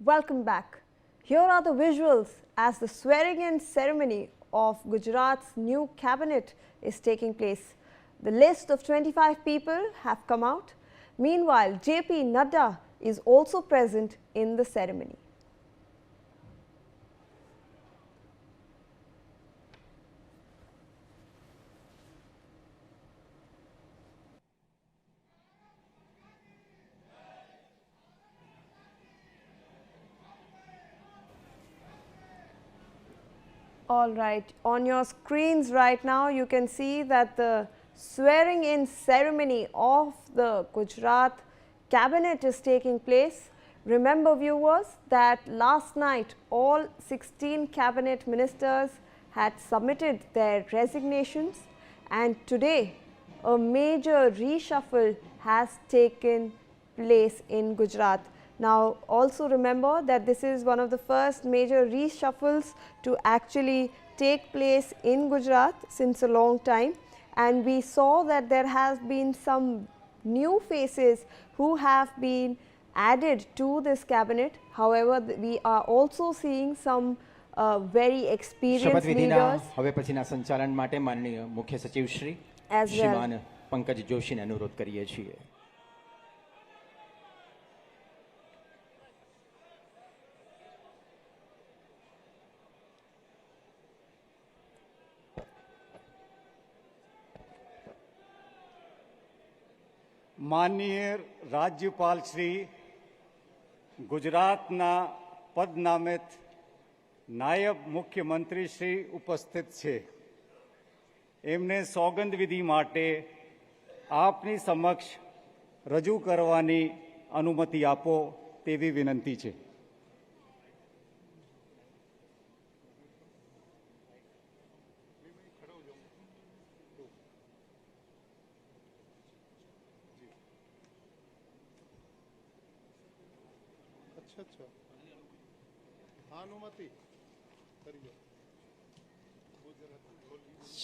Welcome back. Here are the visuals as the swearing-in ceremony of Gujarat's new cabinet is taking place. The list of 25 people have come out. Meanwhile, JP Nadda is also present in the ceremony. All right, on your screens right now you can see that the swearing in ceremony of the Gujarat cabinet is taking place. Remember viewers that last night all 16 cabinet ministers had submitted their resignations, and today a major reshuffle has taken place in Gujarat. Now also remember that this is one of the first major reshuffles to actually take place in Gujarat since a long time, and we saw that there has been some new faces who have been added to this cabinet. However, we are also seeing some very experienced leaders હવે પછીના સંચાલન માટે માનનીય મુખ્ય સચિવ શ્રી શ્રીમાન પંકજ જોશીને અનુરોધ કરીએ છીએ. માનનીય રાજ્યપાલ શ્રી ગુજરાતના પદનામિત નાયબ મુખ્યમંત્રી શ્રી ઉપસ્થિત છે. એમને સોગંદ વિધિ માટે આપની સમક્ષ રજૂ કરવાની અનુમતિ આપો તેવી વિનંતી છે.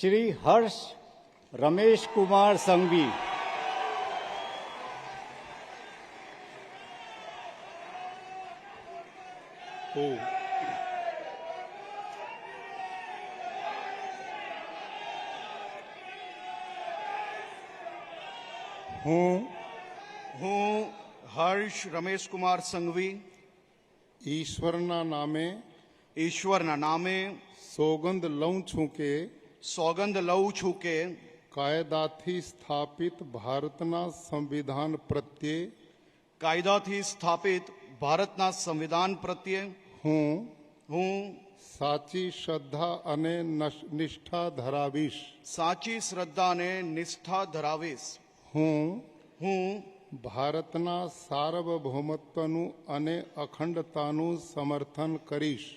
श्री हर्ष रमेश कुमार संघवी, હું હર્ષ રમેશ કુમાર સંઘવી ઈશ્વરના નામે સોગંદ લઉં છું કે કાયદાથી સ્થાપિત ભારતના સંવિધાન પ્રત્યે હું સાચી શ્રદ્ધા અને નિષ્ઠા ધરાવીશ. હું ભારતના સાર્વભૌમત્વનું અને અખંડતાનું સમર્થન કરીશ.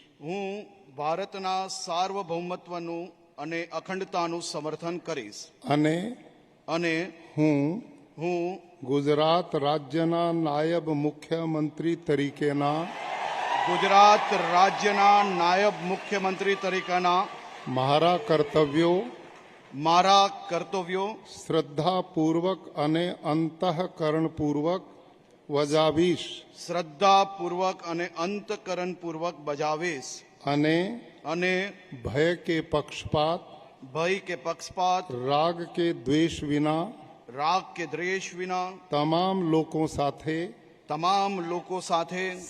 અને હું ગુજરાત રાજ્યના નાયબ મુખ્યમંત્રી તરીકેના મારા કર્તવ્યો શ્રદ્ધાપૂર્વક અને અંતઃકરણપૂર્વક બજાવીશ. અને ભય કે પક્ષપાત રાગ કે દ્વેષ વિના તમામ લોકો સાથે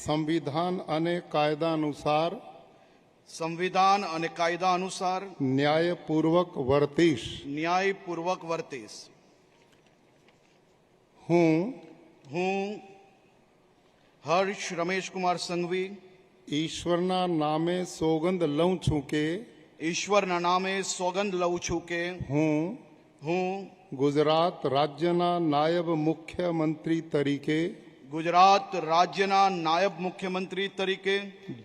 સંવિધાન અને કાયદા અનુસાર ન્યાયપૂર્વક વર્તીશ. હું હર્ષ રમેશ કુમાર સંઘવી ઈશ્વરના નામે સોગંદ લઉં છું કે હું ગુજરાત રાજ્યના નાયબ મુખ્યમંત્રી તરીકે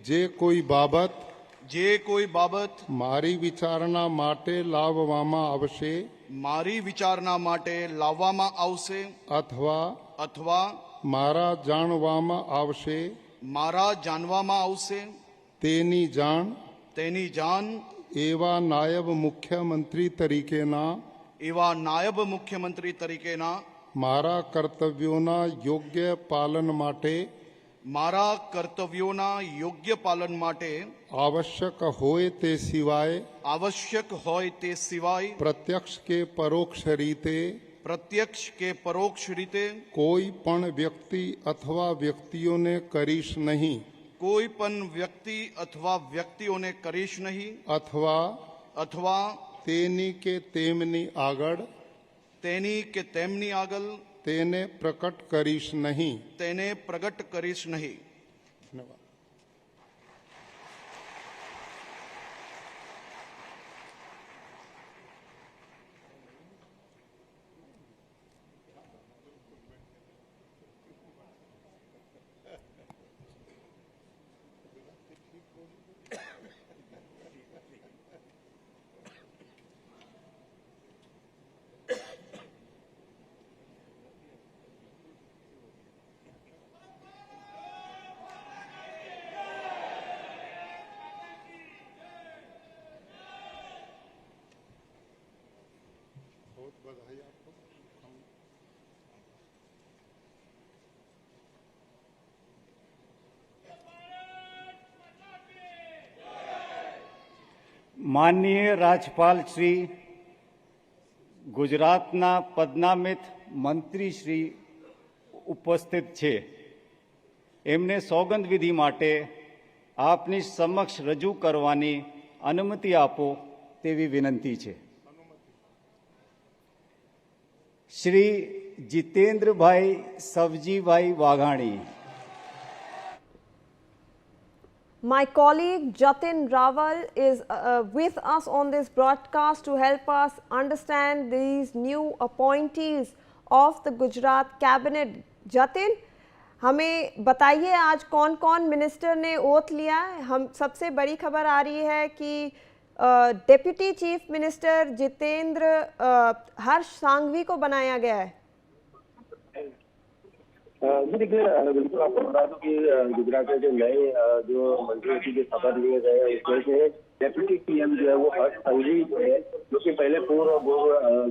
જે કોઈ બાબત મારી વિચારણા માટે લાવવામાં આવશે અથવા મારા જાણવામાં આવશે તેની જાણ એવા નાયબ મુખ્યમંત્રી તરીકેના મારા કર્તવ્યોના યોગ્ય પાલન માટે મારા કર્તવ્યોના યોગ્ય પાલન માટે आवश्यक होय ते सिवाय આવશ્યક હોય તે સિવાય प्रत्यक्ष के परोक्ष रीते પ્રત્યક્ષ કે પરોક્ષ રીતે कोई पण व्यक्ति अथवा व्यक्तियों ने करीश नहीं કોઈ પણ વ્યક્તિ અથવા વ્યક્તિઓને કરીશ નહીં अथवा અથવા तेनी के तेमनी आगळ તેની કે તેમની આગળ तेने प्रकट करीश नहीं। તેને પ્રગટ કરીશ નહીં। धन्यवाद। માનનીય રાજપાલ શ્રી, ગુજરાતના પદનામિત મંત્રી શ્રી ઉપસ્થિત છે, એમને સોગંદ વિધિ માટે આપની સમક્ષ રજૂ કરવાની અનુમતિ આપો તેવી વિનંતી છે। Shri જીતેન્દ્રભાઈ Savjibhai Vaghani. My colleague Jatin Rawal is with us on this broadcast to help us understand these new appointees of the Gujarat cabinet. Jatin, हमें बताइए आज कौन कौन मिनिस्टर ने ओथ लिया है। हम सबसे बड़ी खबर आ रही है कि डेप्यूटी चीफ मिनिस्टर जितेंद्र हर्ष सांघवी को बनाया गया है। जी देखिए, बिल्कुल आपको बता दूं कि गुजरात में जो नए जो मंत्री के शपथ लिए गए उसमें से डेप्यूटी सीएम जो है वो हर्ष संघवी जो है, जो कि पहले पूर्व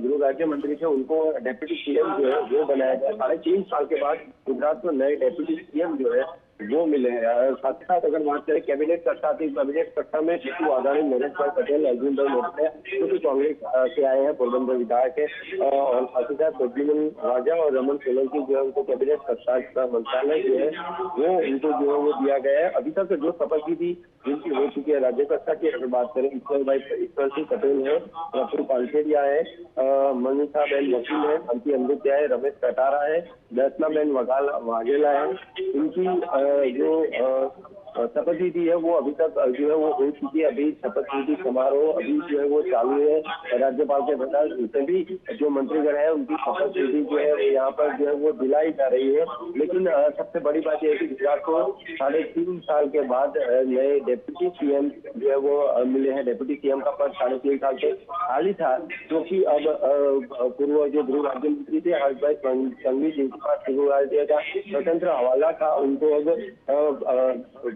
गृह राज्य मंत्री थे, उनको डेप्यूटी सीएम जो है वो बनाया गया। 3.5 साल के बाद गुजरात में नए डेप्यूटी सीएम जो है वो मिले हैं। साथ ही साथ अगर बात करें कैबिनेट कक्षा की, कैबिनेट कक्षा में जीतू वाघाणी, नरेश भाई पटेल, अर्जुन भाई मोटया जो कि कांग्रेस से आए हैं, पोरबंदर विधायक है, और साथ ही साथ प्रद्युम्न राजा और रमन सोलंकी जो है उनको कैबिनेट कक्षा का मंत्रालय जो है वो उनको जो है वो दिया गया है। अभी तक जो शपथ की थी जिनकी हो चुकी है राज्य कक्षा की, अगर बात करें ईश्वर सिंह पटेल है, रफुल पानसेरिया है, मनीषा बेन वकील है, अंकी अमृत्या है, रमेश कटारा है, दर्शना बेन वाघेला है। इनकी जो शपथ विधि है वो अभी तक जो है वो हो चुकी है। अभी शपथ विधि समारोह अभी जो है वो चालू है। राज्यपाल के बता सभी जो मंत्रीगण है उनकी शपथ विधि जो है यहाँ पर जो है वो दिलाई जा रही है। लेकिन सबसे बड़ी बात यह है कि गुजरात को 3.5 साल के बाद नए डेप्यूटी सीएम जो है वो मिले हैं। डेप्यूटी सीएम का पद 3.5 साल से खाली था, जो कि अब पूर्व जो गृह राज्य मंत्री थे हर्ष भाई संघवी, जिनके पास गृह राज्य का स्वतंत्र हवाला था, उनको अब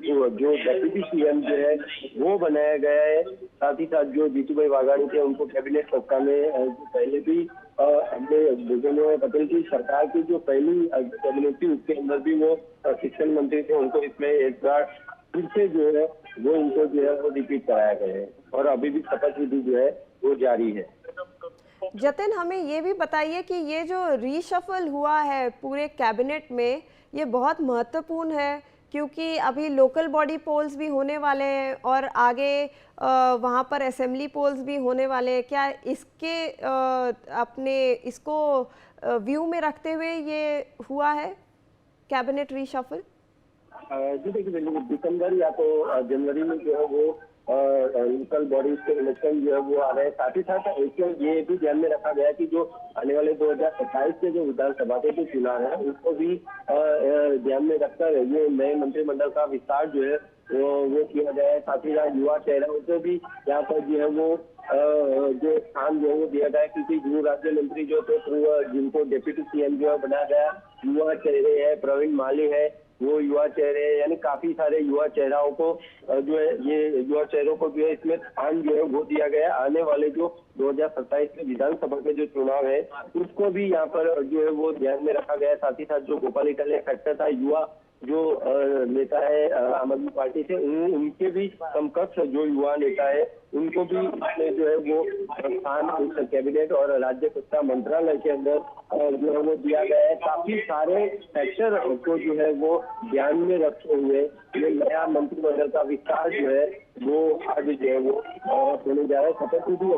जो डेप्यूटी सीएम जो है वो बनाया गया है। साथ ही साथ जो जीतू भाई वाघाणी थे उनको कैबिनेट कक्षा में पहले भी हमने भूपेंद्र पटेल की सरकार की जो पहली कैबिनेट थी उसके अंदर भी वो शिक्षण मंत्री थे, उनको इसमें एक बार फिर से जो है वो इनको जो है वो रिपीट कराया गया है और अभी भी शपथ विधि जो है वो जारी है। जतिन, हमें ये भी बताइए कि ये जो रीशफल हुआ है पूरे कैबिनेट में, ये बहुत महत्वपूर्ण है क्योंकि अभी लोकल बॉडी पोल्स भी होने वाले हैं और आगे वहाँ पर असेंबली पोल्स भी होने वाले हैं। क्या इसके अपने इसको व्यू में रखते हुए ये हुआ है कैबिनेट रीशफल? जी देखिए, दिसंबर या तो जनवरी में जो है वो लोकल बॉडीज के इलेक्शन जो है वो आ रहे हैं। साथ ही साथ ये भी ध्यान में रखा गया कि जो आने वाले 2027 के जो विधानसभा के चुनाव है उसको भी ध्यान में रखकर ये नए मंत्रिमंडल का विस्तार जो है वो किया गया है। साथ ही साथ युवा चेहरों को भी यहाँ पर जो है वो जो स्थान जो है वो दिया गया है, क्योंकि गृह राज्य मंत्री जो थे जिनको डेप्यूटी सीएम जो है बनाया गया, युवा चेहरे है, प्रवीण माली है, वो युवा चेहरे, यानी काफी सारे युवा चेहराओं को जो है ये युवा चेहरों को जो है इसमें स्थान जो है वो दिया गया है। आने वाले जो 2027 में विधानसभा के जो चुनाव है उसको भी यहाँ पर जो है वो ध्यान में रखा गया है। साथ ही साथ जो गोपाल इटालिया फैक्टर था, युवा जो नेता है आम आदमी पार्टी से, उनके भी समकक्ष जो युवा नेता है उनको भी इसमें जो है वो स्थान उस कैबिनेट और राज्य कक्षा मंत्रालय के अंदर जो है वो दिया गया है। काफी सारे फैक्टर को जो है वो ध्यान में रखते हुए ये नया मंत्रिमंडल का विस्तार जो है वो आज जो है वो होने जा रहा है। शपथ विधि